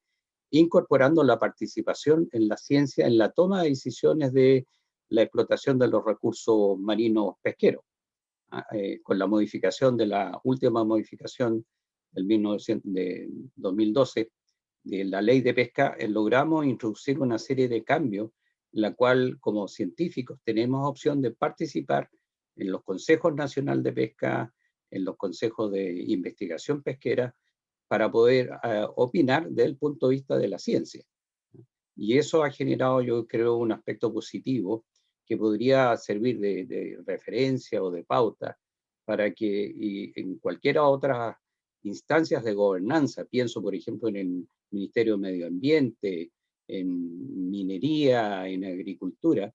incorporando la participación en la ciencia, en la toma de decisiones de la explotación de los recursos marinos pesqueros. Con la modificación de la última modificación de 2012 de la ley de pesca, logramos introducir una serie de cambios, en la cual como científicos tenemos opción de participar en los consejos nacionales de pesca, en los consejos de investigación pesquera, para poder opinar desde el punto de vista de la ciencia. Y eso ha generado, yo creo, un aspecto positivo que podría servir de referencia o de pauta para que en cualquiera otras instancias de gobernanza, pienso por ejemplo en el Ministerio de Medio Ambiente, en minería, en agricultura,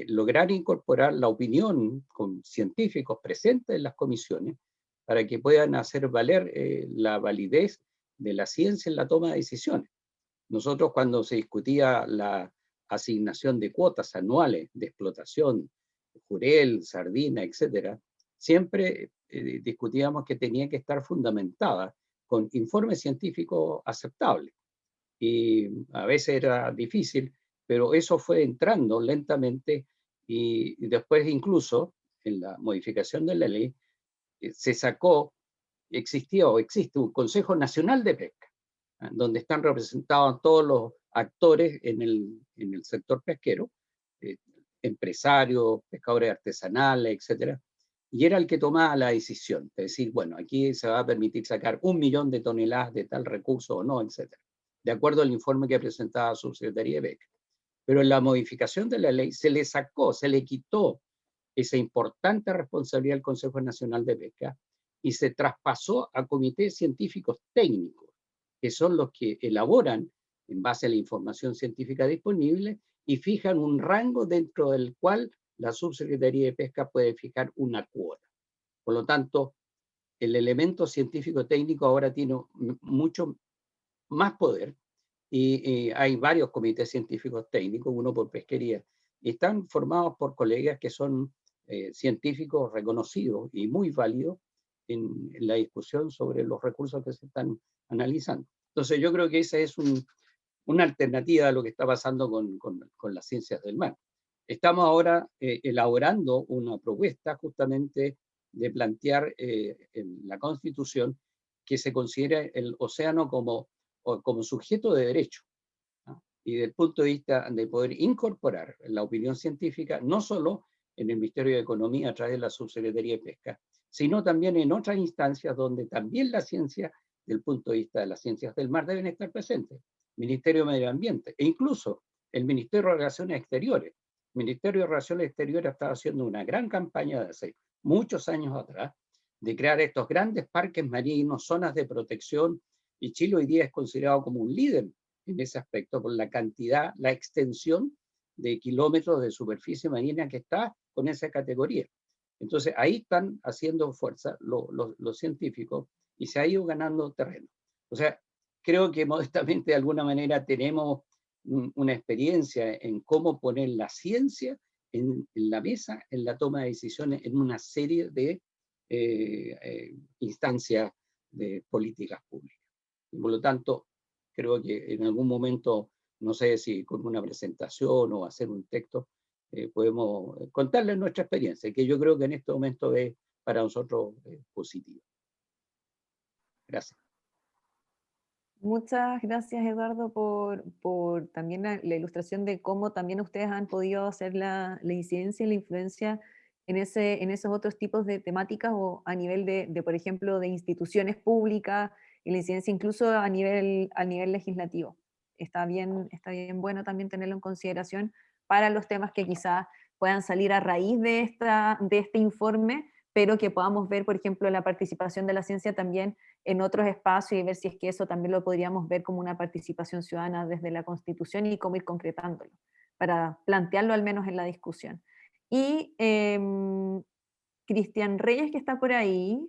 lograr incorporar la opinión con científicos presentes en las comisiones para que puedan hacer valer la validez de la ciencia en la toma de decisiones. Nosotros cuando se discutía la asignación de cuotas anuales de explotación, jurel, sardina, etcétera, siempre discutíamos que tenía que estar fundamentada con informes científicos aceptables. Y a veces era difícil, pero eso fue entrando lentamente y después incluso en la modificación de la ley se sacó, existía o existe un Consejo Nacional de Pesca, donde están representados todos los actores en el sector pesquero, empresarios, pescadores artesanales, etcétera, y era el que tomaba la decisión, de decir, bueno, aquí se va a permitir sacar 1 millón de toneladas de tal recurso o no, etcétera, de acuerdo al informe que presentaba su Secretaría de Pesca. Pero en la modificación de la ley se le sacó, se le quitó esa importante responsabilidad del Consejo Nacional de Pesca y se traspasó a comités científicos técnicos, que son los que elaboran en base a la información científica disponible y fijan un rango dentro del cual la Subsecretaría de Pesca puede fijar una cuota. Por lo tanto, el elemento científico técnico ahora tiene mucho más poder y hay varios comités científicos técnicos, uno por pesquería, y están formados por colegas que son científicos reconocidos y muy válidos en la discusión sobre los recursos que se están analizando. Entonces yo creo que esa es una alternativa a lo que está pasando con las ciencias del mar. Estamos ahora elaborando una propuesta justamente de plantear en la Constitución que se considere el océano como sujeto de derecho, ¿no? Y desde el punto de vista de poder incorporar la opinión científica, no solo en el Ministerio de Economía a través de la Subsecretaría de Pesca, sino también en otras instancias donde también la ciencia, desde el punto de vista de las ciencias del mar, deben estar presentes. Ministerio de Medio Ambiente e incluso el Ministerio de Relaciones Exteriores. El Ministerio de Relaciones Exteriores estaba haciendo una gran campaña de hace muchos años atrás de crear estos grandes parques marinos, zonas de protección, y Chile hoy día es considerado como un líder en ese aspecto por la cantidad, la extensión de kilómetros de superficie marina que está con esa categoría. Entonces ahí están haciendo fuerza los científicos y se ha ido ganando terreno. O sea, creo que modestamente de alguna manera tenemos una experiencia en cómo poner la ciencia en la mesa, en la toma de decisiones, en una serie de instancias de políticas públicas. Y por lo tanto, creo que en algún momento, no sé si con una presentación o hacer un texto, podemos contarles nuestra experiencia, que yo creo que en este momento es para nosotros positivo. Gracias. Muchas gracias, Eduardo, por también la ilustración de cómo también ustedes han podido hacer la incidencia y la influencia en esos otros tipos de temáticas o a nivel por ejemplo, de instituciones públicas y la incidencia incluso a nivel legislativo. Está bien bueno también tenerlo en consideración para los temas que quizás puedan salir a raíz de este informe, pero que podamos ver, por ejemplo, la participación de la ciencia también en otros espacios y ver si es que eso también lo podríamos ver como una participación ciudadana desde la Constitución y cómo ir concretándolo, para plantearlo al menos en la discusión. Y Cristian Reyes, que está por ahí,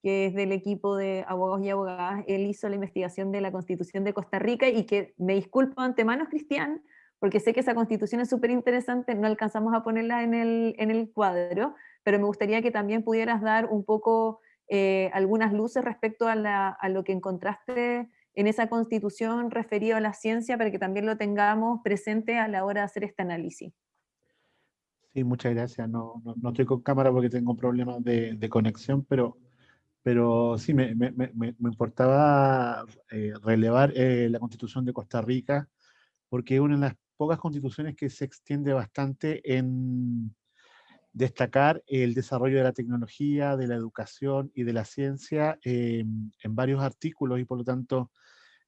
que es del equipo de abogados y abogadas, él hizo la investigación de la Constitución de Costa Rica y que me disculpo antemano, Cristian, porque sé que esa Constitución es súper interesante, no alcanzamos a ponerla en el cuadro, pero me gustaría que también pudieras dar un poco algunas luces respecto a lo que encontraste en esa Constitución referido a la ciencia para que también lo tengamos presente a la hora de hacer este análisis. Sí, muchas gracias. No estoy con cámara porque tengo problemas de conexión, pero sí me importaba relevar la Constitución de Costa Rica, porque es una de las pocas constituciones que se extiende bastante en destacar el desarrollo de la tecnología, de la educación y de la ciencia en varios artículos, y por lo tanto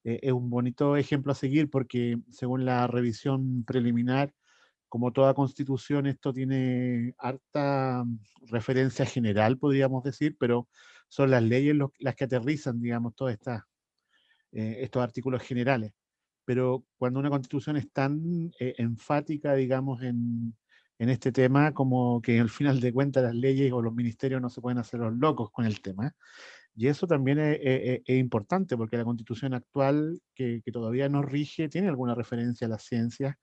es un bonito ejemplo a seguir, porque según la revisión preliminar, como toda constitución, esto tiene harta referencia general, podríamos decir, pero son las leyes las que aterrizan, digamos, todos estos artículos generales. Pero cuando una constitución es tan enfática, digamos, en este tema, como que al final de cuentas las leyes o los ministerios no se pueden hacer los locos con el tema. Y eso también es importante, porque la constitución actual, que todavía nos rige, tiene alguna referencia a las ciencias,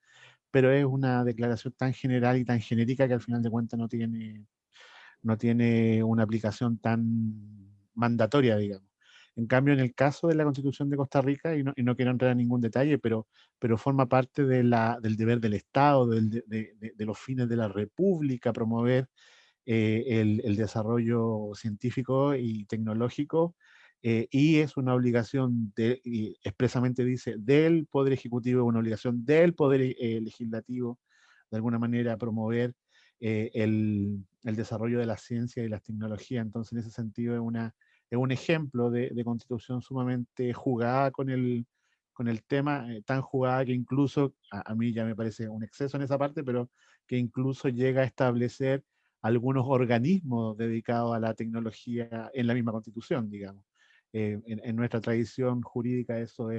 pero es una declaración tan general y tan genérica que al final de cuentas no tiene una aplicación tan mandatoria, digamos. En cambio, en el caso de la Constitución de Costa Rica, y no quiero entrar en ningún detalle, pero forma parte del deber del Estado, de los fines de la República, promover el desarrollo científico y tecnológico, y es una obligación, y expresamente dice, del Poder Ejecutivo, una obligación del Poder Legislativo, de alguna manera promover el desarrollo de la ciencia y las tecnologías. Entonces, en ese sentido, es un ejemplo de constitución sumamente jugada con el tema, tan jugada que incluso, a mí ya me parece un exceso en esa parte, pero que incluso llega a establecer algunos organismos dedicados a la tecnología en la misma constitución, digamos. En nuestra tradición jurídica eso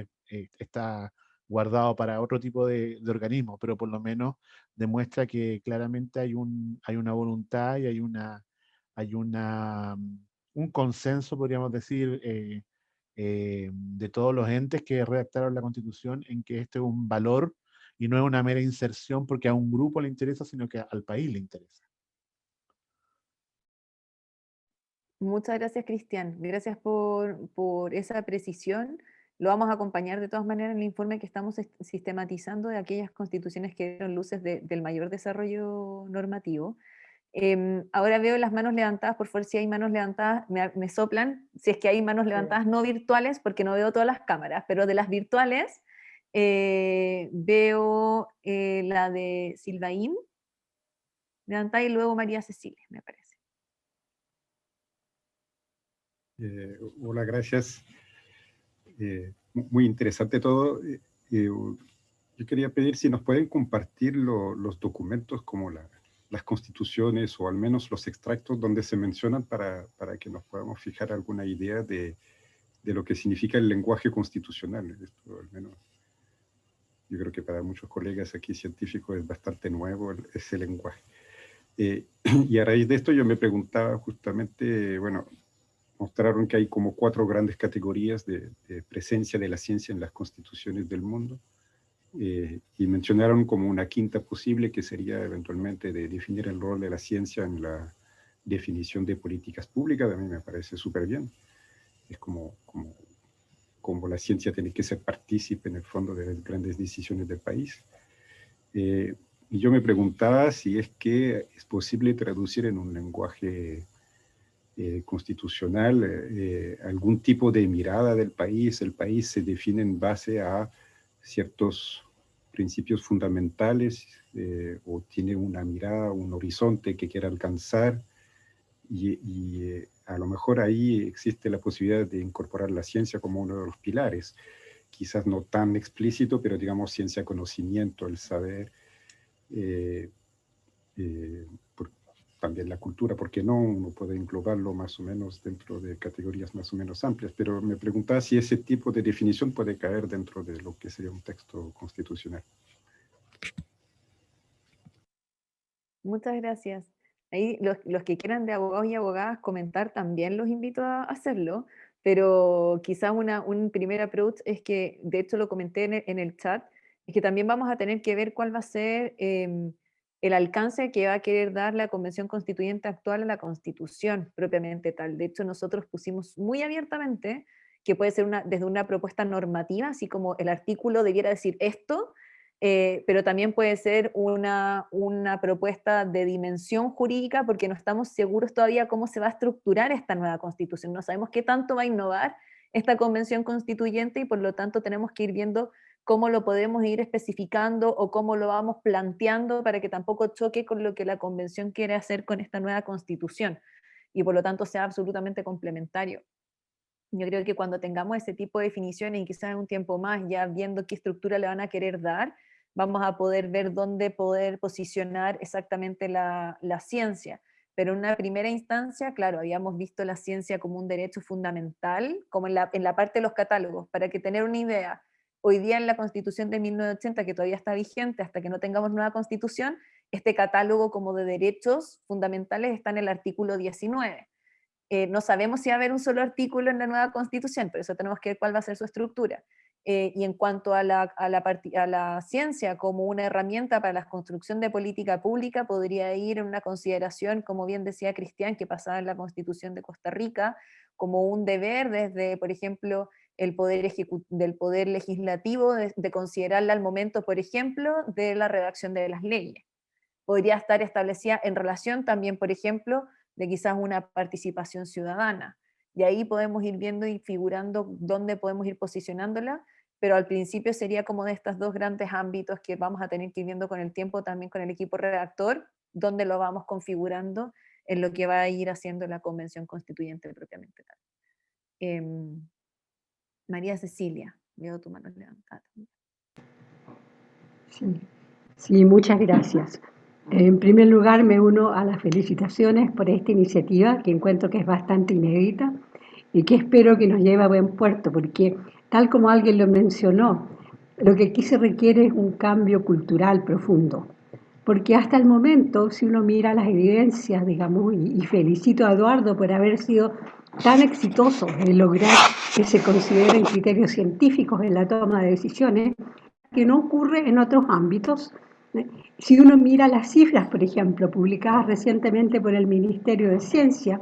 está guardado para otro tipo de organismos, pero por lo menos demuestra que claramente hay una voluntad y hay un consenso, podríamos decir, de todos los entes que redactaron la Constitución, en que este es un valor y no es una mera inserción porque a un grupo le interesa, sino que al país le interesa. Muchas gracias, Cristian. Gracias por esa precisión. Lo vamos a acompañar de todas maneras en el informe que estamos sistematizando de aquellas constituciones que dieron luces del mayor desarrollo normativo. Ahora veo las manos levantadas, por favor, si hay manos levantadas, me soplan, si es que hay manos levantadas no virtuales, porque no veo todas las cámaras, pero de las virtuales veo la de Silvaín, levantada, y luego María Cecilia, me parece. Hola, gracias. Muy interesante todo. Yo quería pedir si nos pueden compartir los documentos como las constituciones o al menos los extractos donde se mencionan para que nos podamos fijar alguna idea de lo que significa el lenguaje constitucional. Esto, al menos, yo creo que para muchos colegas aquí científicos es bastante nuevo ese lenguaje. Y a raíz de esto yo me preguntaba justamente, bueno, mostraron que hay como 4 grandes categorías de presencia de la ciencia en las constituciones del mundo, y mencionaron como una quinta posible, que sería eventualmente de definir el rol de la ciencia en la definición de políticas públicas. A mí me parece súper bien. Es como la ciencia tiene que ser partícipe en el fondo de las grandes decisiones del país. Y yo me preguntaba si es que es posible traducir en un lenguaje constitucional, algún tipo de mirada del país. El país se define en base a ciertos principios fundamentales o tiene una mirada, un horizonte que quiere alcanzar y a lo mejor ahí existe la posibilidad de incorporar la ciencia como uno de los pilares, quizás no tan explícito, pero digamos ciencia, conocimiento, el saber, también la cultura, ¿por qué no? Uno puede englobarlo más o menos dentro de categorías más o menos amplias, pero me preguntaba si ese tipo de definición puede caer dentro de lo que sería un texto constitucional. Muchas gracias. Ahí los que quieran de abogados y abogadas comentar también los invito a hacerlo, pero quizás un primer approach es que, de hecho lo comenté en el chat, es que también vamos a tener que ver cuál va a ser el alcance que va a querer dar la Convención Constituyente actual a la Constitución propiamente tal. De hecho, nosotros pusimos muy abiertamente que puede ser desde una propuesta normativa, así como el artículo debiera decir esto, pero también puede ser una propuesta de dimensión jurídica, porque no estamos seguros todavía cómo se va a estructurar esta nueva constitución. No sabemos qué tanto va a innovar esta convención constituyente y por lo tanto tenemos que ir viendo cómo lo podemos ir especificando o cómo lo vamos planteando para que tampoco choque con lo que la convención quiere hacer con esta nueva constitución y por lo tanto sea absolutamente complementario. Yo creo que cuando tengamos ese tipo de definiciones y quizás en un tiempo más, ya viendo qué estructura le van a querer dar, vamos a poder ver dónde poder posicionar exactamente la ciencia. Pero en una primera instancia, claro, habíamos visto la ciencia como un derecho fundamental, como en la parte de los catálogos, para que tener una idea. Hoy día en la Constitución de 1980, que todavía está vigente hasta que no tengamos nueva Constitución, este catálogo como de derechos fundamentales está en el artículo 19. No sabemos si va a haber un solo artículo en la nueva Constitución, pero eso tenemos que ver cuál va a ser su estructura. Y en cuanto a la ciencia como una herramienta para la construcción de política pública, podría ir en una consideración, como bien decía Cristian, que pasaba en la Constitución de Costa Rica, como un deber desde, por ejemplo, del poder legislativo, de considerarla al momento, por ejemplo, de la redacción de las leyes. Podría estar establecida en relación también, por ejemplo, de quizás una participación ciudadana. Y ahí podemos ir viendo y figurando dónde podemos ir posicionándola, pero al principio sería como de estos dos grandes ámbitos que vamos a tener que ir viendo con el tiempo también con el equipo redactor, dónde lo vamos configurando en lo que va a ir haciendo la Convención Constituyente propiamente tal. María Cecilia, veo tu mano levantada. Sí, muchas gracias. En primer lugar, me uno a las felicitaciones por esta iniciativa, que encuentro que es bastante inédita y que espero que nos lleve a buen puerto, porque tal como alguien lo mencionó, lo que aquí se requiere es un cambio cultural profundo. Porque hasta el momento, si uno mira las evidencias, digamos, y felicito a Eduardo por haber sido tan exitoso en lograr que se consideren criterios científicos en la toma de decisiones, que no ocurre en otros ámbitos. Si uno mira las cifras, por ejemplo, publicadas recientemente por el Ministerio de Ciencia,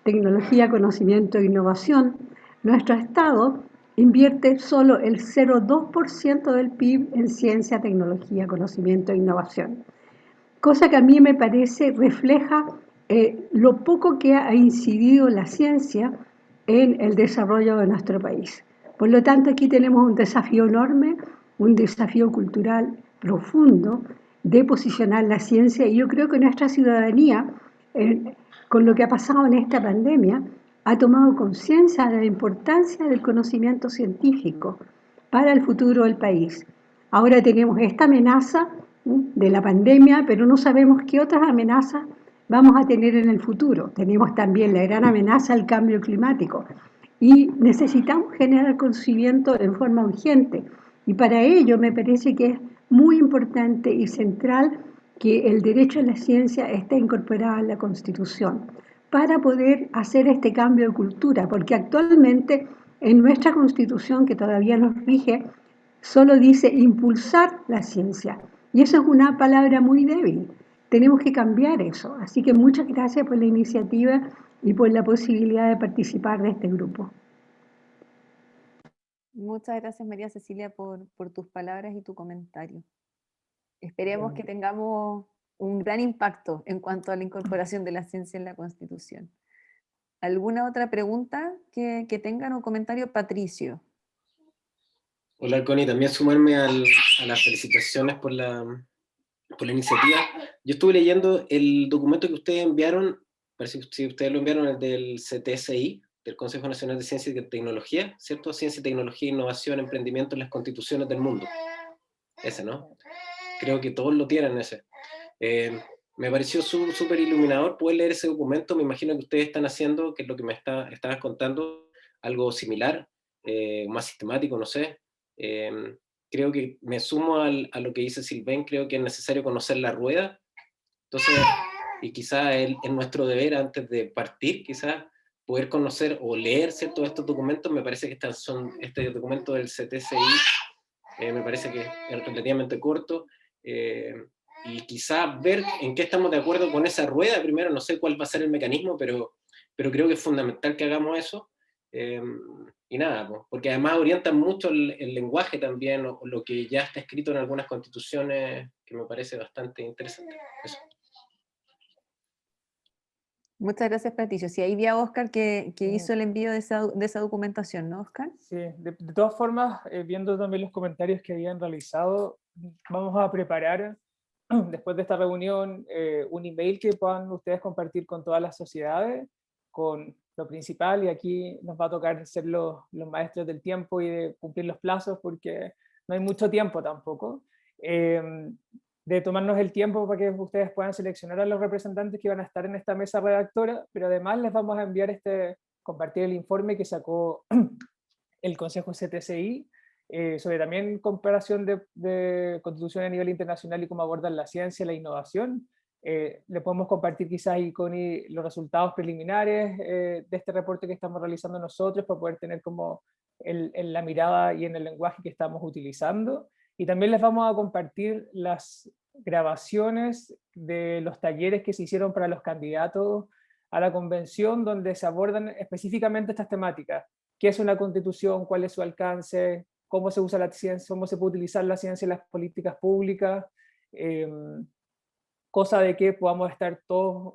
Tecnología, Conocimiento e Innovación, nuestro Estado invierte solo el 0,2% del PIB en ciencia, tecnología, conocimiento e innovación. Cosa que a mí me parece refleja lo poco que ha incidido la ciencia en el desarrollo de nuestro país. Por lo tanto, aquí tenemos un desafío enorme, un desafío cultural profundo de posicionar la ciencia, y yo creo que nuestra ciudadanía, con lo que ha pasado en esta pandemia, ha tomado conciencia de la importancia del conocimiento científico para el futuro del país. Ahora tenemos esta amenaza de la pandemia, pero no sabemos qué otras amenazas vamos a tener en el futuro. Tenemos también la gran amenaza del cambio climático y necesitamos generar conocimiento en forma urgente. Y para ello me parece que es muy importante y central que el derecho a la ciencia esté incorporado en la Constitución para poder hacer este cambio de cultura, porque actualmente en nuestra Constitución, que todavía nos rige, solo dice impulsar la ciencia, y eso es una palabra muy débil. Tenemos que cambiar eso, así que muchas gracias por la iniciativa y por la posibilidad de participar de este grupo. Muchas gracias, María Cecilia, por tus palabras y tu comentario. Esperemos que tengamos un gran impacto en cuanto a la incorporación de la ciencia en la Constitución. ¿Alguna otra pregunta que tengan o comentario? Patricio. Hola, Connie, también sumarme a las felicitaciones por la iniciativa. Yo estuve leyendo el documento que ustedes enviaron, parece que si ustedes lo enviaron, el del CTSI, del Consejo Nacional de Ciencia y Tecnología, ¿cierto? Ciencia, Tecnología, Innovación, Emprendimiento en las Constituciones del Mundo. Ese, ¿no? Creo que todos lo tienen ese. Me pareció súper iluminador poder leer ese documento. Me imagino que ustedes están haciendo, que es lo que me estabas contando, algo similar, más sistemático, no sé. Creo que me sumo a lo que dice Sylvain, creo que es necesario conocer la rueda. Entonces, y quizás es nuestro deber antes de partir, quizás poder conocer o leer ciertos estos documentos. Me parece que este documento del CTSI me parece que es relativamente corto. Y quizás ver en qué estamos de acuerdo con esa rueda primero. No sé cuál va a ser el mecanismo, pero creo que es fundamental que hagamos eso. Y nada, porque además orientan mucho el lenguaje también, o lo que ya está escrito en algunas constituciones, que me parece bastante interesante. Eso. Muchas gracias, Patricio. Sí, ahí vi a Oscar que hizo el envío de esa documentación, ¿no, Oscar? Sí, de todas formas, viendo también los comentarios que habían realizado, vamos a preparar, después de esta reunión, un email que puedan ustedes compartir con todas las sociedades, con lo principal, y aquí nos va a tocar ser los maestros del tiempo y de cumplir los plazos, porque no hay mucho tiempo tampoco. De tomarnos el tiempo para que ustedes puedan seleccionar a los representantes que van a estar en esta mesa redactora, pero además les vamos a enviar compartir el informe que sacó el Consejo CTSI, sobre también comparación de constituciones a nivel internacional y cómo abordan la ciencia y la innovación. Le podemos compartir quizás ahí, Connie, los resultados preliminares de este reporte que estamos realizando nosotros, para poder tener como en la mirada y en el lenguaje que estamos utilizando. Y también les vamos a compartir las grabaciones de los talleres que se hicieron para los candidatos a la convención, donde se abordan específicamente estas temáticas. ¿Qué es una constitución? ¿Cuál es su alcance? ¿Cómo se usa la ciencia? ¿Cómo se puede utilizar la ciencia en las políticas públicas? Cosa de que podamos estar todos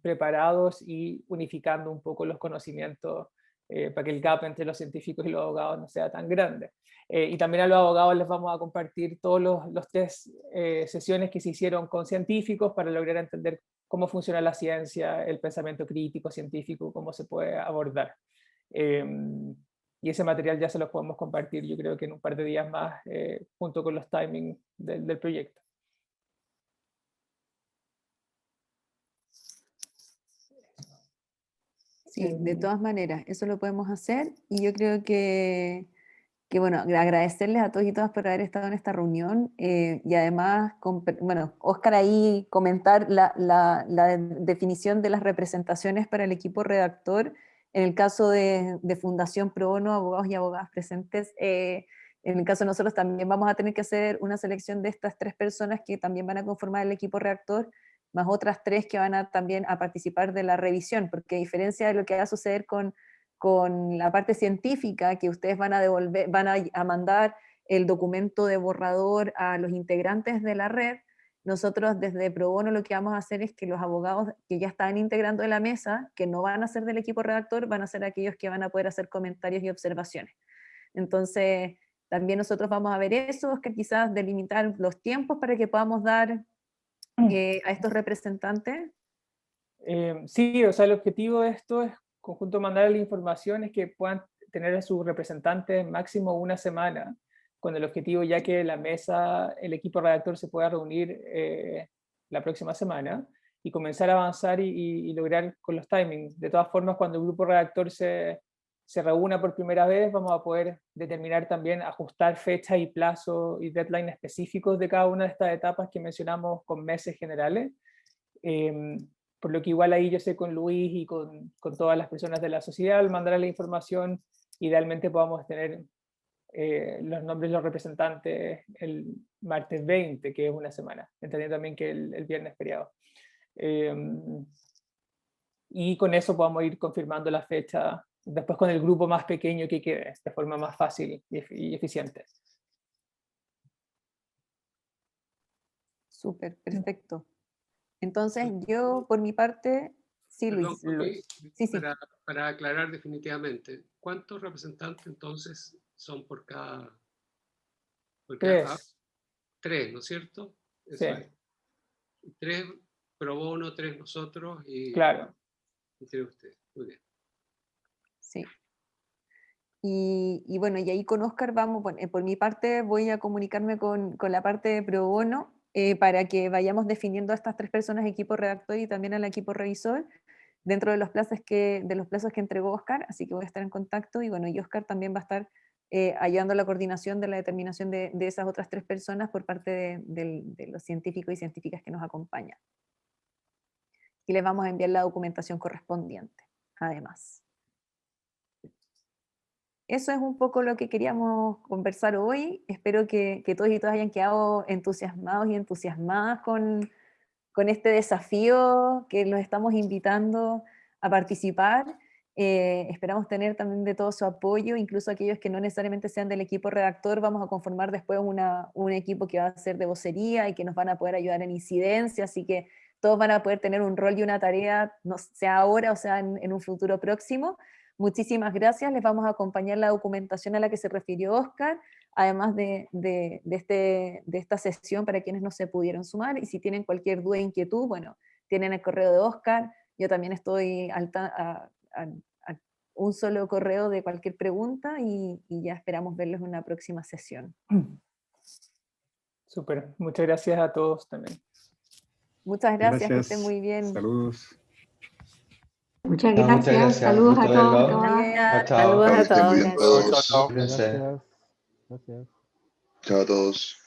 preparados y unificando un poco los conocimientos para que el gap entre los científicos y los abogados no sea tan grande. Y también a los abogados les vamos a compartir todos los 3 sesiones que se hicieron con científicos para lograr entender cómo funciona la ciencia, el pensamiento crítico científico, cómo se puede abordar. Y ese material ya se los podemos compartir, yo creo que en un par de días más, junto con los timings del proyecto. Sí, de todas maneras, eso lo podemos hacer, y yo creo que bueno, agradecerles a todos y todas por haber estado en esta reunión, y además, bueno, Oscar ahí comentar la definición de las representaciones para el equipo redactor. En el caso de Fundación Pro Bono, abogados y abogadas presentes, en el caso de nosotros también vamos a tener que hacer una selección de estas 3 personas que también van a conformar el equipo redactor, más otras 3 que van también a participar de la revisión, porque a diferencia de lo que va a suceder con la parte científica, que ustedes van a mandar el documento de borrador a los integrantes de la red, nosotros desde Pro Bono lo que vamos a hacer es que los abogados que ya están integrando de la mesa, que no van a ser del equipo redactor, van a ser aquellos que van a poder hacer comentarios y observaciones. Entonces, también nosotros vamos a ver eso, que quizás delimitar los tiempos para que podamos dar a estos representantes. Sí, o sea, el objetivo de esto es conjunto mandar la información, es que puedan tener a sus representantes máximo una semana, con el objetivo ya que la mesa, el equipo redactor se pueda reunir la próxima semana y comenzar a avanzar y lograr con los timings. De todas formas, cuando el grupo redactor se reúna por primera vez, vamos a poder determinar también, ajustar fechas y plazos y deadline específicos de cada una de estas etapas que mencionamos con meses generales. Por lo que igual ahí yo sé con Luis y con todas las personas de la sociedad, al mandar la información, idealmente podamos tener los nombres de los representantes el martes 20, que es una semana, entendiendo también que el viernes es feriado. Y con eso podamos ir confirmando la fecha después con el grupo más pequeño que quede, de forma más fácil y eficiente. Súper, perfecto. Entonces yo, por mi parte, Sí, Perdón, Luis. Connie, Sí, sí. para aclarar definitivamente, ¿cuántos representantes entonces son por cada? Porque 3. 3, ¿no es cierto? Sí, Eso es. 3 pro bono, 3 nosotros y claro. 3 ustedes. Muy bien. Sí. Y bueno, y ahí con Oscar vamos, bueno, por mi parte voy a comunicarme con la parte de pro bono para que vayamos definiendo a estas 3 personas, equipo redactor y también al equipo revisor, dentro de los plazos que entregó Oscar, así que voy a estar en contacto y bueno, y Oscar también va a estar ayudando a la coordinación de la determinación de esas otras 3 personas por parte de los científicos y científicas que nos acompañan. Y les vamos a enviar la documentación correspondiente, además. Eso es un poco lo que queríamos conversar hoy. Espero que todos y todas hayan quedado entusiasmados y entusiasmadas con este desafío que los estamos invitando a participar. Esperamos tener también de todo su apoyo, incluso aquellos que no necesariamente sean del equipo redactor. Vamos a conformar después un equipo que va a ser de vocería y que nos van a poder ayudar en incidencia, así que todos van a poder tener un rol y una tarea, no sea ahora o sea en un futuro próximo. Muchísimas gracias, les vamos a acompañar la documentación a la que se refirió Oscar, además de esta sesión para quienes no se pudieron sumar, y si tienen cualquier duda e inquietud, bueno, tienen el correo de Oscar, yo también estoy a un solo correo de cualquier pregunta y ya esperamos verlos en una próxima sesión. Súper, muchas gracias a todos también. Muchas gracias, que estén muy bien. Saludos. Muchas gracias. Saludos a todos, a todas. Saludos a todos. Gracias. Gracias. Chao a todos.